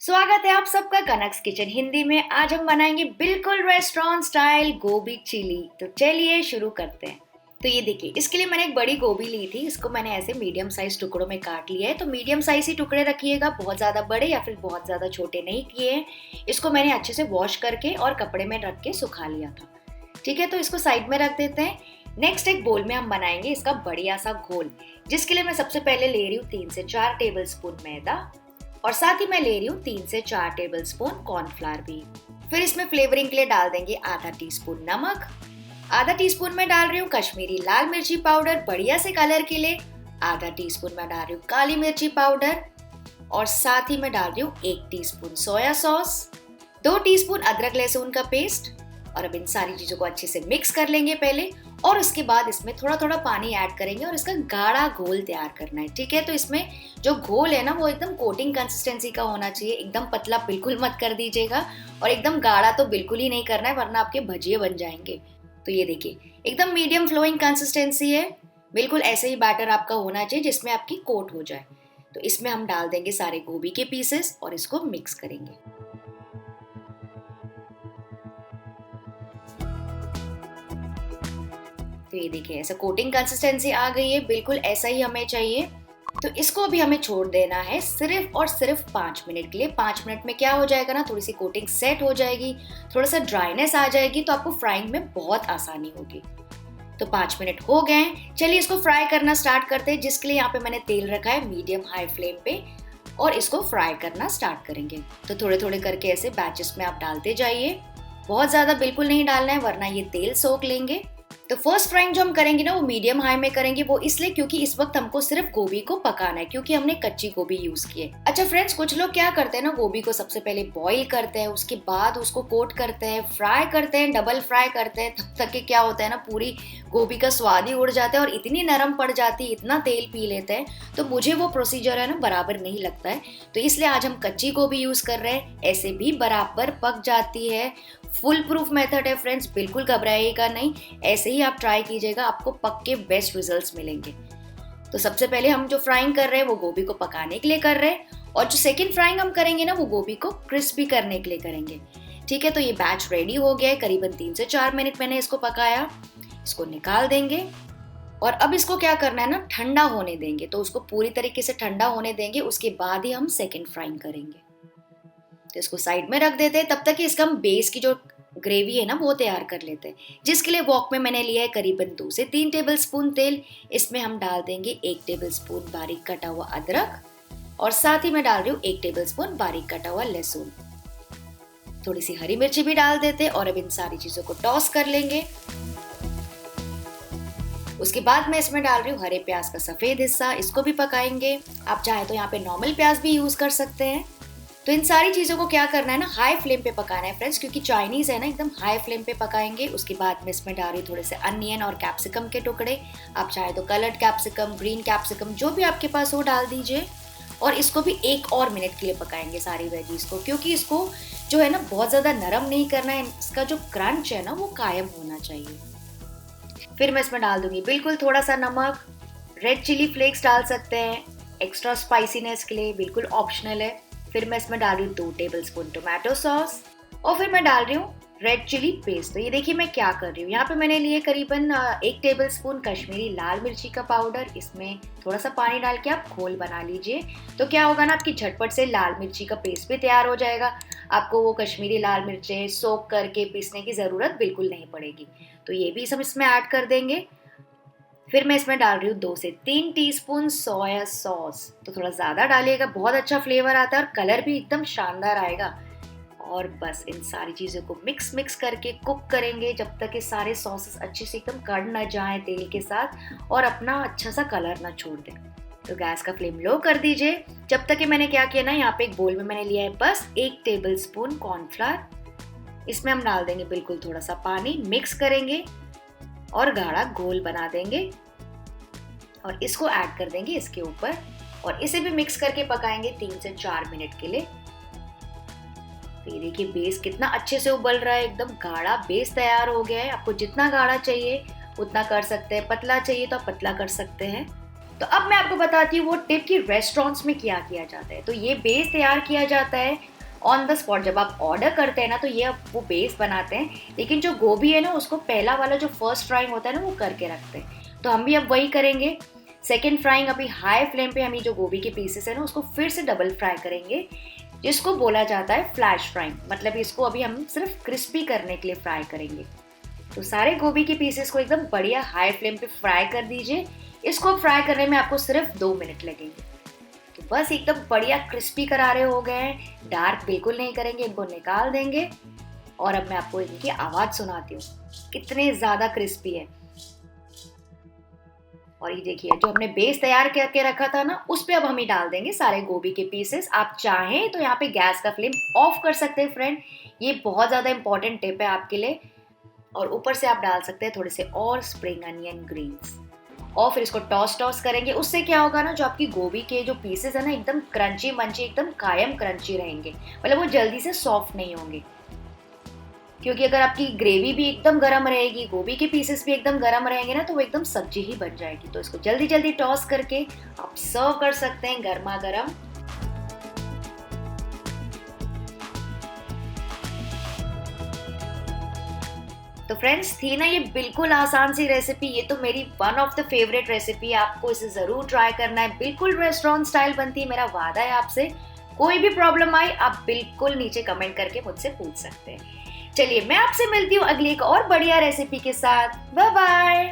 स्वागत है आप सबका कनक्स किचन हिंदी में। आज हम बनाएंगे बिल्कुल रेस्टोरेंट स्टाइल गोभी चिली। तो चलिए शुरू करते हैं। तो ये देखिए, इसके लिए मैंने एक बड़ी गोभी ली थी। इसको मैंने ऐसे मीडियम साइज टुकड़ों में काट लिया है। तो मीडियम साइज ही टुकड़े रखिएगा, बहुत ज़्यादा बड़े या फिर बहुत ज़्यादा छोटे नहीं किए हैं। इसको मैंने अच्छे से वॉश करके और कपड़े में रख के सुखा लिया था। ठीक है, तो इसको साइड में रख देते हैं। नेक्स्ट एक बोल में हम बनाएंगे इसका बढ़िया सा घोल, जिसके लिए मैं सबसे पहले ले रही हूँ 3 से 4 टेबल स्पून मैदा और साथ ही मैं ले रही हूँ 3 से 4 टेबल स्पून कॉर्नफ्लावर भी। फिर इसमें फ्लेवरिंग के लिए डाल देंगे आधा टीस्पून नमक, आधा टीस्पून में डाल रही हूँ कश्मीरी लाल मिर्ची पाउडर बढ़िया से कलर के लिए, आधा टीस्पून में डाल रही हूँ काली मिर्ची पाउडर और साथ ही मैं डाल रही हूँ 1 टीस्पून सोया सॉस, 2 टीस्पून अदरक लहसुन का पेस्ट। और अब इन सारी चीजों को अच्छे से मिक्स कर लेंगे पहले, और उसके बाद इसमें थोड़ा थोड़ा पानी ऐड करेंगे और इसका गाढ़ा घोल तैयार करना है। ठीक है, तो इसमें जो घोल है ना वो एकदम कोटिंग कंसिस्टेंसी का होना चाहिए। एकदम पतला बिल्कुल मत कर दीजिएगा और एकदम गाढ़ा तो बिल्कुल ही नहीं करना है, वरना आपके भजिए बन जाएंगे। तो ये देखिए, एकदम मीडियम फ्लोइंग कंसिस्टेंसी है। बिल्कुल ऐसे ही बैटर आपका होना चाहिए जिसमें आपकी कोट हो जाए। तो इसमें हम डाल देंगे सारे गोभी के पीसेस और इसको मिक्स करेंगे। तो ये देखिए, ऐसा कोटिंग कंसिस्टेंसी आ गई है, बिल्कुल ऐसा ही हमें चाहिए। तो इसको अभी हमें छोड़ देना है सिर्फ और सिर्फ 5 मिनट के लिए। 5 मिनट में क्या हो जाएगा ना, थोड़ी सी कोटिंग सेट हो जाएगी, थोड़ा सा ड्राइनेस आ जाएगी, तो आपको फ्राइंग में बहुत आसानी होगी। तो 5 मिनट हो गए, चलिए इसको फ्राई करना स्टार्ट करते हैं। जिसके लिए यहाँ पे मैंने तेल रखा है मीडियम हाई फ्लेम पे और इसको फ्राई करना स्टार्ट करेंगे। तो थोड़े थोड़े करके ऐसे बैचेस में आप डालते जाइए, बहुत ज्यादा बिल्कुल नहीं डालना है वरना ये तेल सोख लेंगे। तो फर्स्ट फ्राइंग जो हम करेंगे ना वो मीडियम हाई में करेंगे, वो इसलिए क्योंकि इस वक्त हमको सिर्फ गोभी को पकाना है, क्योंकि हमने कच्ची गोभी यूज की है। अच्छा फ्रेंड्स, कुछ लोग क्या करते हैं ना, गोभी को सबसे पहले बॉईल करते हैं, उसके बाद उसको कोट करते हैं, फ्राई करते हैं, डबल फ्राई करते हैं, तब तक के क्या होता है ना, पूरी गोभी का स्वाद ही उड़ जाता है और इतनी नरम पड़ जाती है, इतना तेल पी लेते हैं। तो मुझे वो प्रोसीजर है ना बराबर नहीं लगता है। तो इसलिए आज हम कच्ची गोभी यूज कर रहे हैं, ऐसे भी बराबर पक जाती है। फुल प्रूफ मेथड है फ्रेंड्स, बिल्कुल घबराइएगा नहीं, ऐसे ही आप ट्राई कीजिएगा, आपको पक्के बेस्ट रिजल्ट्स मिलेंगे। तो सबसे पहले हम जो फ्राइंग कर रहे हैं वो गोभी को पकाने के लिए कर रहे हैं, और जो सेकंड फ्राइंग हम करेंगे ना वो गोभी को क्रिस्पी करने के लिए करेंगे। ठीक है, तो ये बैच रेडी हो गया है, करीबन 3 से 4 मिनट मैंने इसको पकाया। इसको निकाल देंगे और अब इसको क्या करना है ना, ठंडा होने देंगे। तो उसको पूरी तरीके से ठंडा होने देंगे, उसके बाद ही हम सेकंड फ्राइंग करेंगे। तो इसको साइड में रख देते हैं, तब तक कि इसका हम बेस की जो ग्रेवी है ना वो तैयार कर लेते हैं। जिसके लिए वॉक में मैंने लिया है करीबन 2 से 3 टेबल स्पून तेल। इसमें हम डाल देंगे 1 टेबल स्पून बारीक कटा हुआ अदरक और साथ ही मैं डाल रही हूँ 1 टेबल स्पून बारीक कटा हुआ लहसुन। थोड़ी सी हरी मिर्ची भी डाल देते हैं और अब इन सारी चीजों को टॉस कर लेंगे। उसके बाद मैं इसमें डाल रही हूँ हरे प्याज का सफेद हिस्सा, इसको भी पकाएंगे। आप चाहे तो यहाँ पे नॉर्मल प्याज भी यूज कर सकते हैं। तो इन सारी चीज़ों को क्या करना है ना, हाई फ्लेम पे पकाना है फ्रेंड्स, क्योंकि चाइनीज़ है ना, एकदम हाई फ्लेम पे पकाएंगे। उसके बाद मैं इसमें डाल रही हूँ थोड़े से अनियन और कैप्सिकम के टुकड़े। आप चाहे तो कलर्ड कैप्सिकम, ग्रीन कैप्सिकम, जो भी आपके पास हो डाल दीजिए। और इसको भी 1 और मिनट के लिए पकाएंगे सारी वेजीज को, क्योंकि इसको जो है ना बहुत ज़्यादा नरम नहीं करना है, इसका जो क्रंच है ना वो कायम होना चाहिए। फिर मैं इसमें डाल दूंगी बिल्कुल थोड़ा सा नमक, रेड चिली फ्लेक्स डाल सकते हैं एक्स्ट्रा स्पाइसीनेस के लिए, बिल्कुल ऑप्शनल है। फिर मैं इसमें डाल रही हूँ 2 टेबल स्पून टोमेटो सॉस और फिर मैं डाल रही हूँ रेड चिली पेस्ट। तो ये देखिए मैं क्या कर रही हूँ, यहाँ पे मैंने लिए करीबन 1 टेबल स्पून कश्मीरी लाल मिर्ची का पाउडर। इसमें थोड़ा सा पानी डाल के आप घोल बना लीजिए। तो क्या होगा ना, आपकी झटपट से लाल मिर्ची का पेस्ट भी तैयार हो जाएगा। आपको वो कश्मीरी लाल मिर्चें सोक करके पीसने की ज़रूरत बिल्कुल नहीं पड़ेगी। तो ये भी सब इसमें ऐड कर देंगे। फिर मैं इसमें डाल रही हूँ 2 से 3 टीस्पून सोया सॉस। तो थोड़ा ज़्यादा डालिएगा, बहुत अच्छा फ्लेवर आता है और कलर भी एकदम शानदार आएगा। और बस इन सारी चीज़ों को मिक्स करके कुक करेंगे जब तक ये सारे सॉसेस अच्छे से एकदम कढ़ ना जाएं तेल के साथ और अपना अच्छा सा कलर ना छोड़ दें। तो गैस का फ्लेम लो कर दीजिए। जब तक कि मैंने क्या किया ना, यहाँ पे एक बोल में मैंने लिया है बस 1 टेबल स्पून कॉर्नफ्लावर। इसमें हम डाल देंगे बिल्कुल थोड़ा सा पानी, मिक्स करेंगे और गाढ़ा घोल बना देंगे और इसको ऐड कर देंगे इसके ऊपर और इसे भी मिक्स करके पकाएंगे 3 से 4 मिनट के लिए। तो ये देखिए बेस कितना अच्छे से उबल रहा है, एकदम गाढ़ा बेस तैयार हो गया है। आपको जितना गाढ़ा चाहिए उतना कर सकते हैं, पतला चाहिए तो आप पतला कर सकते हैं। तो अब मैं आपको बताती हूँ वो टिप कि रेस्टोरेंट्स में क्या किया जाता है। तो ये बेस तैयार किया जाता है ऑन द स्पॉट जब आप ऑर्डर करते हैं ना तो ये वो बेस बनाते हैं, लेकिन जो गोभी है ना उसको पहला वाला जो फर्स्ट फ्राइंग होता है ना वो करके रखते हैं। तो हम भी अब वही करेंगे। सेकेंड फ्राइंग अभी हाई फ्लेम पे हम ये जो गोभी के पीसेस है ना उसको फिर से डबल फ्राई करेंगे, जिसको बोला जाता है फ्लैश फ्राइंग। मतलब इसको अभी हम सिर्फ क्रिस्पी करने के लिए फ्राई करेंगे। तो सारे गोभी के पीसेस को एकदम बढ़िया हाई फ्लेम पे फ्राई कर दीजिए। इसको फ्राई करने में आपको सिर्फ 2 मिनट लगेंगे। तो बस एकदम बढ़िया क्रिस्पी करारे हो गए हैं, डार्क बिल्कुल नहीं करेंगे, इनको निकाल देंगे। और अब मैं आपको इनकी आवाज सुनाती हूँ, कितने ज्यादा क्रिस्पी है। और ये देखिए जो हमने बेस तैयार करके रखा था ना उस पे अब हम ही डाल देंगे सारे गोभी के पीसेस। आप चाहें तो यहाँ पे गैस का फ्लेम ऑफ कर सकते हैं फ्रेंड, ये बहुत ज्यादा इंपॉर्टेंट टिप है आपके लिए। और ऊपर से आप डाल सकते हैं थोड़े से और स्प्रिंग अनियन ग्रीन्स, और फिर इसको टॉस करेंगे। उससे क्या होगा ना, जो आपकी गोभी के जो पीसेस है ना एकदम क्रंची मंची, एकदम कायम क्रंची रहेंगे, मतलब वो जल्दी से सॉफ्ट नहीं होंगे। क्योंकि अगर आपकी ग्रेवी भी एकदम गर्म रहेगी, गोभी के पीसेस भी एकदम गर्म रहेंगे ना, तो वो एकदम सब्जी ही बन जाएगी। तो इसको जल्दी जल्दी टॉस करके आप सर्व कर सकते हैं गर्मा गर्म। तो फ्रेंड्स थी ना ये बिल्कुल आसान सी रेसिपी, ये तो मेरी one of the favourite recipe है। आपको इसे जरूर ट्राई करना है, बिल्कुल रेस्टोरेंट स्टाइल बनती है, मेरा वादा है आपसे। कोई भी प्रॉब्लम आई आप बिल्कुल नीचे कमेंट करके मुझसे पूछ सकते हैं। चलिए मैं आपसे मिलती हूँ अगली एक और बढ़िया रेसिपी के साथ। Bye bye.